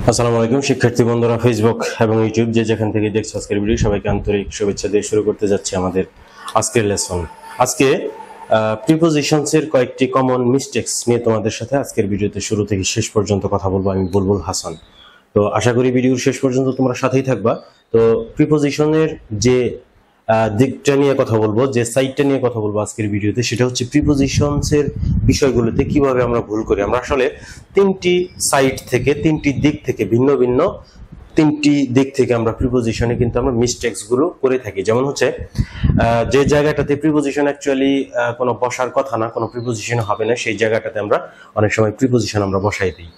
আসসালামু আলাইকুম শিক্ষার্থী বন্ধুরা, ফেসবুক এবং ইউটিউব যে যেখান থেকে দেখছো আজকের ভিডিও, সবাইকে আন্তরিক শুভেচ্ছা দিয়ে শুরু করতে যাচ্ছি আমাদের আজকের লেসন। আজকে প্রিপোজিশনস এর কয়েকটি কমন মিস্টেকস নিয়ে তোমাদের সাথে আজকের ভিডিওতে শুরু থেকে শেষ পর্যন্ত কথা বলবো। আমি বুলবুল হাসান। তো আশা করি ভিডিওর শেষ পর্যন্ত তোমরা সাথেই থাকবা। তো প্রিপোজিশনের যে দিকটা নিয়ে কথা বলবো, যে সাইডটা নিয়ে কথা বলবো আজকের ভিডিওতে, সেটা হচ্ছে প্রিপোজিশনস এর বিষয়গুলোতে কিভাবে আমরা ভুল করি। আমরা আসলে তিনটি সাইড থেকে, তিনটি দিক থেকে, ভিন্ন ভিন্ন তিনটি দিক থেকে আমরা প্রিপোজিশনে কিন্তু আমরা মিস্টেকস গুলো করে থাকি। যেমন হচ্ছে যে জায়গাটাতে প্রিপোজিশন অ্যাকচুয়ালি কোনো বসার কথা না, কোনো প্রিপোজিশন হবে না, সেই জায়গাটাতে আমরা অনেক সময় প্রিপোজিশন আমরা বসাই দিই।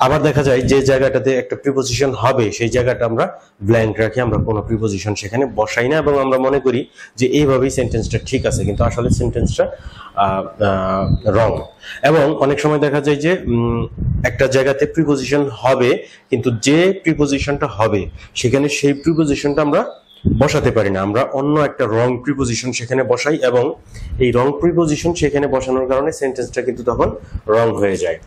আবার দেখা যায় যে জায়গাটাতে একটা প্রিপোজিশন হবে সেই জায়গাটা আমরা ব্ল্যাঙ্ক রাখি, আমরা কোনো প্রিপোজিশন সেখানে বসাই না এবং আমরা মনে করি যে এইভাবেই সেন্টেন্সটা ঠিক আছে, কিন্তু আসলে সেন্টেন্সটা রং। এবং অনেক সময় দেখা যায় যে একটা জায়গাতে প্রিপোজিশন হবে, কিন্তু যে প্রিপোজিশনটা হবে সেখানে সেই প্রিপোজিশনটা আমরা বসাতে পারি না, আমরা অন্য একটা রং প্রিপোজিশন সেখানে বসাই এবং এই রং প্রিপোজিশন সেখানে বসানোর কারণে সেন্টেন্সটা কিন্তু তখন রং হয়ে যায়।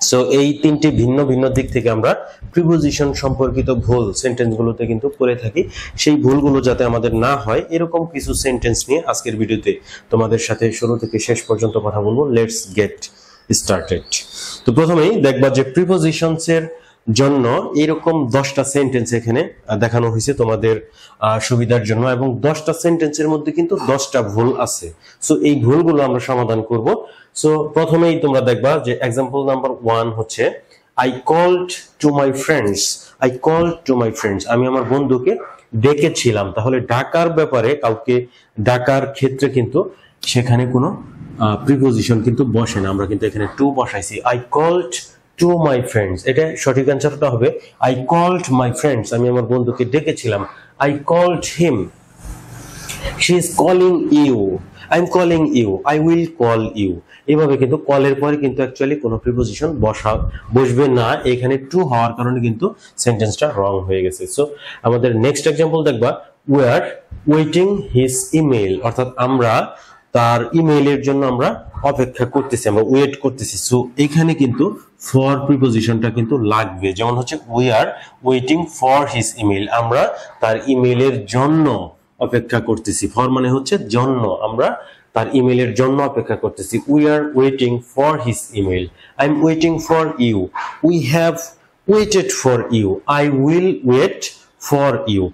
সো এই তিনটি ভিন্ন ভিন্ন দিক থেকে আমরা প্রিপোজিশন সম্পর্কিত ভুল সেন্টেন্সগুলোতে কিন্তু করে থাকি। সেই ভুলগুলো যাতে আমাদের না হয়, এরকম কিছু সেন্টেন্স নিয়ে আজকের ভিডিওতে তোমাদের সাথে শুরু থেকে শেষ পর্যন্ত কথা বলবো। Let's get started. তো প্রথমেই দেখবা যে প্রিপোজিশনস এর জন্য এরকম 10টা সেন্টেন্স এখানে দেখানো হয়েছে তোমাদের সুবিধার জন্য, এবং 10টা সেন্টেন্সের মধ্যে কিন্তু 10টা ভুল আছে। সো এই ভুলগুলো আমরা সমাধান করব। সো প্রথমেই তোমরা দেখবা যে এক্সাম্পল নাম্বার 1 হচ্ছে I called to my friends. I called to my friends, আমি আমার বন্ধুকে ডেকেছিলাম। তাহলে ডাকার ব্যাপারে, কাউকে ডাকার ক্ষেত্রে কিন্তু সেখানে কোনো প্রিপোজিশন কিন্তু বসে না, আমরা কিন্তু এখানে টু বসাইছি। I called to my friends, এটা সঠিক অ্যান্সারটা হবে আই কল্ড মাই ফ্রেন্ডস, আমি আমার বন্ধুকে ডেকেছিলাম। I called him, she is calling you, I am calling you, I will call you. এইভাবে কিন্তু কলের পরে কিন্তু অ্যাকচুয়ালি কোনো প্রিপোজিশন বসবে না, এখানে টু হওয়ার কারণে কিন্তু সেন্টেন্সটা রং হয়ে গেছে। সো আমাদের নেক্সট এক্সাম্পল দেখবা, we are waiting his email, অর্থাৎ আমরা তার ইমেইলের জন্য আমরা অপেক্ষা করতেছি, আমরা ওয়েট করতেছি। সো এখানে কিন্তু ফর প্রিপোজিশনটা কিন্তু লাগবে। যেমন হচ্ছে we are waiting for his email, আমরা তার ইমেইলের জন্য অপেক্ষা করতেছি। ফর মানে হচ্ছে জন্য, আমরা তার ইমেইলের জন্য অপেক্ষা করতেছি। We are waiting for his email, I am waiting for you, we have waited for you, I will wait for you,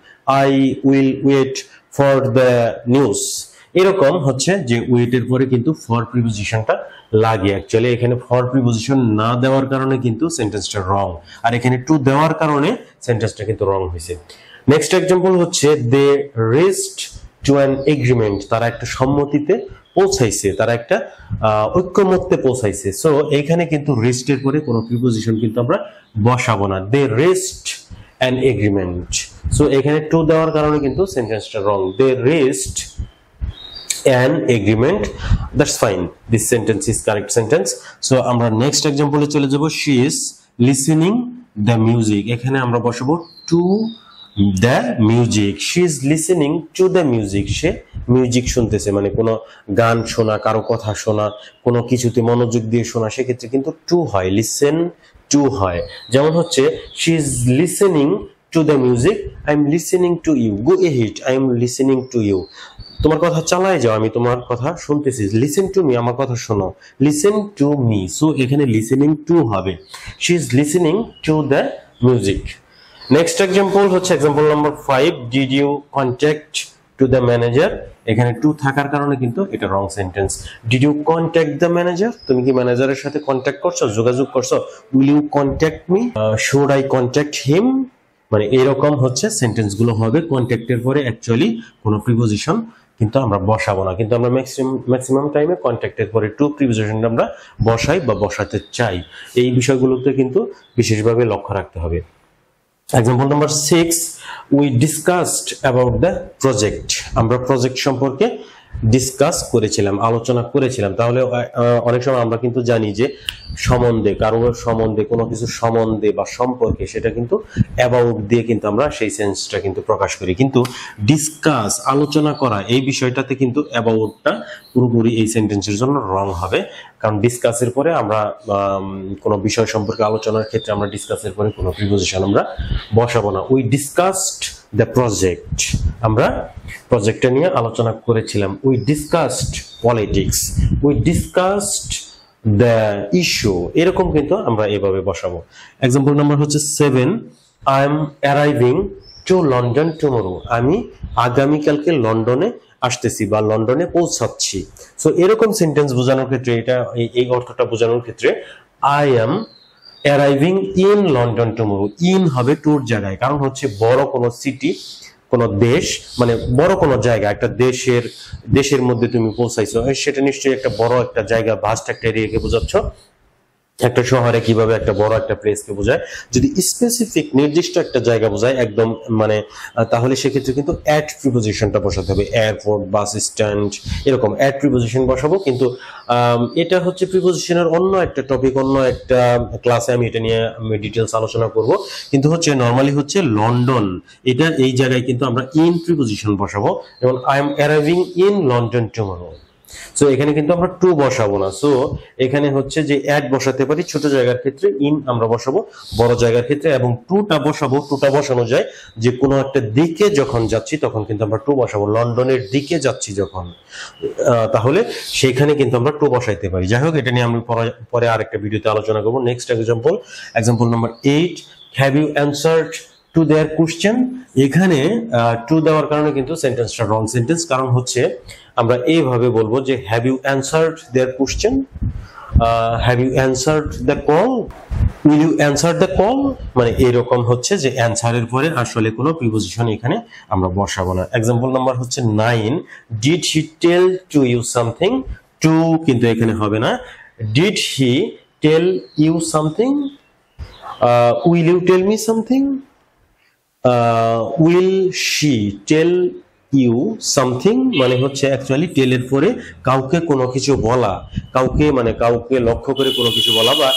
I will wait for the news. এরকম হচ্ছে যে ওয়েটের পরে কিন্তু ফর প্রিপোজিশনটা লাগে। অ্যাকচুয়ালি এখানে ফর প্রিপোজিশন না দেওয়ার কারণে কিন্তু সেন্টেন্সটা রং, আর এখানে টু দেওয়ার কারণে সেন্টেন্সটা কিন্তু রং হয়েছে। নেক্সট এক্সাম্পল হচ্ছে দে রিচড টু অ্যান এগ্রিমেন্ট, তারা একটা সম্মতিতে পৌঁছাইছে, তারা একটা ঐক্যমত্যে পৌঁছাইছে। সো এইখানে কিন্তু রিচড এর পরে কোনো প্রিপোজিশন কিন্তু আমরা বসাবো না। দে রিচড অ্যান এগ্রিমেন্ট, সো এখানে টু দেওয়ার কারণে কিন্তু সেন্টেন্সটা রং। দে reached an agreement, that's fine, this sentence is correct sentence. So আমরা নেক্সট এক্সাম্পলে চলে যাব, she is listening the music, এখানে আমরা বসাবো to the music, she is listening to the music, say music শুনতেছে, মানে কোনো গান শোনা, কারো কথা শোনা, কোনো কিছুতে মনোযোগ দিয়ে শোনা, সেক্ষেত্রে কিন্তু টু হয়, লিসেন টু হয়। যেমন হচ্ছে she is listening to the music, I am listening to you, go ahead, I am listening to you, তোমার কথা চালায় যাও, আমি তোমার কথা শুনতেছি। লিসেন টু মি, আমার কথা শোনো, লিসেন টু মি। সো এখানে লিসেনিং টু হবে, she is listening to the music. Next example হচ্ছে example number 5, did you contact to the manager, এখানে টু থাকার কারণে কিন্তু এটা wrong sentence. Did you contact the manager, তুমি কি ম্যানেজারের সাথে কন্ট্যাক্ট করছো, যোগাযোগ করছো। Will you contact me, should I contact him, মানে এরকম হচ্ছে সেন্টেন্স গুলো হবে। কন্ট্যাক্টের পরে অ্যাকচুয়ালি কোনো প্রিপোজিশন কিন্তু আমরা বসাবো না, কিন্তু আমরা ম্যাক্সিমাম টাইমে কন্ট্যাক্টের পরে টু প্রিপোজিশন আমরা বসাই বা বসাতে চাই। এই বিষয়গুলোতে কিন্তু বিশেষভাবে লক্ষ্য রাখতে হবে। Example number 6, we discussed about the project, আমরা প্রজেক্ট সম্পর্কে ডিসকাস করেছিলাম, আলোচনা করেছিলাম। তাহলে অনেক সময় আমরা কিন্তু জানি যে সম্বন্ধে, কারোর সম্বন্ধে, কোনো কিছু সম্বন্ধে বা সম্পর্কে, সেটা কিন্তু অ্যাবাউট দিয়ে কিন্তু আমরা সেই সেন্সটা কিন্তু প্রকাশ করি। কিন্তু ডিসকাস, আলোচনা করা, এই বিষয়টাতে কিন্তু অ্যাবাউটটা পুরোপুরি এই সেন্টেন্সের জন্য রং হবে। কারণ ডিসকাসের পরে আমরা কোনো বিষয় সম্পর্কে আলোচনার ক্ষেত্রে আমরা ডিসকাসের পরে কোনো প্রিপোজিশন আমরা বসাবো না। উই ডিসকাসড দ্য প্রজেক্ট, আমরা প্রজেক্টটা নিয়ে আলোচনা করেছিলাম। We discussed politics, we discussed the issue, এরকম কিন্তু আমরা এভাবে বসাবো। এক্সাম্পল নাম্বার হচ্ছে 7, I am arriving to London tomorrow, আমি আগামীকালকে লন্ডনে আসতেছি বা লন্ডনে পৌঁছাচ্ছি। সো এরকম সেন্টেন্স বোঝানোর ক্ষেত্রে, এটা এই অর্থটা বোঝানোর ক্ষেত্রে I am arriving in London tomorrow, in হবে টুর জায়গায়, কারণ হচ্ছে বড় কোনো সিটি, কোনো দেশ, মানে বড় কোনো জায়গা, একটা দেশের মধ্যে তুমি পৌঁছাইছো, সেটা নিশ্চয়ই একটা বড় একটা জায়গা, ভাস্ট একটা এরিয়াকে বোঝাচ্ছ। একটা শহরে কিভাবে একটা বড় একটা প্লেসকে বোঝায়, যদি স্পেসিফিক নির্দিষ্ট একটা জায়গা বোঝায় একদম, মানে তাহলে সেক্ষেত্রে কিন্তু অ্যাট প্রিপোজিশনটা বসাতে হবে। এয়ারপোর্ট, বাস স্ট্যান্ড, এরকম অ্যাট প্রিপোজিশন বসাবো। কিন্তু এটা হচ্ছে প্রিপোজিশনের অন্য একটা টপিক, অন্য একটা ক্লাসে আমি এটা নিয়ে ডিটেলস আলোচনা করব। কিন্তু হচ্ছে নর্মালি হচ্ছে লন্ডন, এটা এই জায়গায় কিন্তু আমরা ইন প্রিপোজিশন বসাবো। যেমন I am arriving in London tomorrow, so এখানে কিন্তু আমরা টু বসাবো না। সো এখানে হচ্ছে যে অ্যাড বসাতে পারি ছোট জায়গার ক্ষেত্রে, ইন আমরা বসাবো বড় জায়গার ক্ষেত্রে, এবং টুটা বসানো যায় যে কোনো একটা দিকে যখন যাচ্ছি তখন কিন্তু আমরা টু বসাবো। লন্ডনের দিকে যাচ্ছি যখন, তাহলে সেখানে কিন্তু আমরা টু বসাইতে পারি। যাই হোক, এটা নিয়ে আমি পরে আরেকটা ভিডিওতে আলোচনা করবো। Next example number 8, have you answered to their question, এখানে টু দেওয়ার কারণে কিন্তু সেন্টেন্সটা রং সেন্টেন্স। কারণ হচ্ছে আমরা এইভাবে বলবো যে have you answered their question, have you answered the call, will you answer the call, মানে এরকম হচ্ছে যে অ্যান্সারের পরে আসলে কোনো প্রিপোজিশন এখানে আমরা বসাবো না। এক্সাম্পল নাম্বার হচ্ছে 9, did he tell to you something, to কিন্তু এখানে হবে না। Did he tell you something, will you tell me something, will she tell you something, মানে হচ্ছে অ্যাকচুয়ালি টেলের পরে কাউকে কোনো কিছু বলা, কাউকে মানে কাউকে লক্ষ্য করে কোনো কিছু বলা বা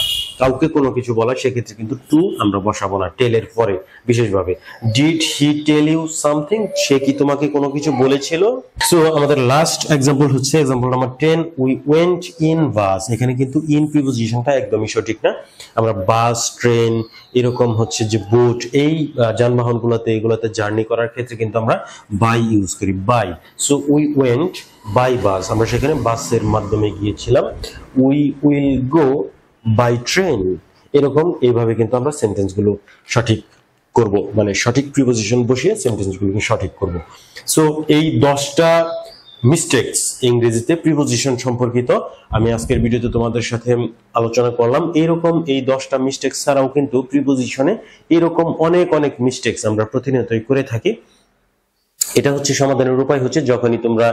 কাউকে কোনো কিছু বলা, সেক্ষেত্রে কিন্তু টু আমরা বসাবো না টেলের পরে বিশেষভাবে। Did he tell you something, সে কি তোমাকে কোনো কিছু বলেছিল। সো আমাদের লাস্ট এক্সাম্পল হচ্ছে example number 10, we went in bus, এখানে কিন্তু ইন প্রিপোজিশনটা একদমই সঠিক না। আমরা বাস, ট্রেন, এরকম হচ্ছে যে বোট, এই যানবাহনগুলোতে এগুলোতে জার্নি করার ক্ষেত্রে কিন্তু আমরা বাই ইউজ করি, by. So we went by bus, আমরা সেখানে বাসের মাধ্যমে গিয়েছিলাম। We will go by train, এরকম এইভাবে কিন্তু আমরা সেন্টেন্সগুলো সঠিক করব, মানে সঠিক প্রিপোজিশন বসিয়ে সেন্টেন্সগুলোকে সঠিক করব। সো এই 10টা মিস্টেকস ইংরেজিতে প্রিপোজিশন সম্পর্কিত আমি আজকের ভিডিওতে তোমাদের সাথে আলোচনা করলাম। এরকম এই 10টা মিস্টেকস ছাড়াও কিন্তু প্রিপোজিশনে এরকম অনেক অনেক মিস্টেকস আমরা প্রতিনিয়তই করে থাকি। এটা হচ্ছে সমাধানের উপায় হচ্ছে যখনই তোমরা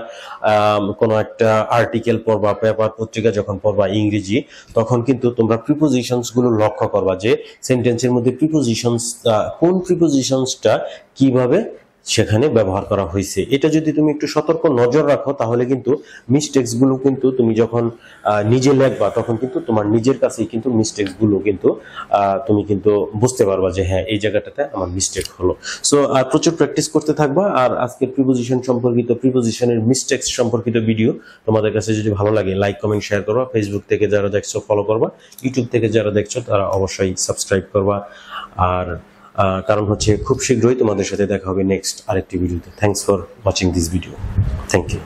কোনো একটা আর্টিকেল পড়বা, পেপার পত্রিকা যখন পড়বা ইংরেজি, তখন কিন্তু তোমরা প্রিপোজিশনস গুলো লক্ষ্য করবা যে সেন্টেন্সের মধ্যে প্রিপোজিশনস, কোন প্রিপোজিশনসটা কিভাবে সেখানে ব্যবহার করা হয়েছে। এটা যদি তুমি একটু সতর্ক নজর রাখো তাহলে কিন্তু মিস্টেকস গুলো কিন্তু তুমি যখন নিজে লিখবা তখন কিন্তু তোমার নিজের কাছেই কিন্তু মিস্টেকস গুলো কিন্তু তুমি কিন্তু বুঝতে পারবা যে হ্যাঁ এই জায়গাটাতে আমার মিস্টেক হলো। সো প্রচুর প্র্যাকটিস করতে থাকবা। আর আজকের প্রিপোজিশন সম্পর্কিত, প্রিপোজিশনের মিস্টেকস সম্পর্কিত ভিডিও তোমাদের কাছে যদি ভালো লাগে লাইক, কমেন্ট, শেয়ার করবা। ফেসবুক থেকে যারা দেখছো ফলো করবা, ইউটিউব থেকে যারা দেখছো তারা অবশ্যই সাবস্ক্রাইব করবা। আর কারণ হচ্ছে খুব শীঘ্রই তোমাদের সাথে দেখা হবে নেক্সট আরেকটি ভিডিওতে। Thanks for watching this video. Thank you.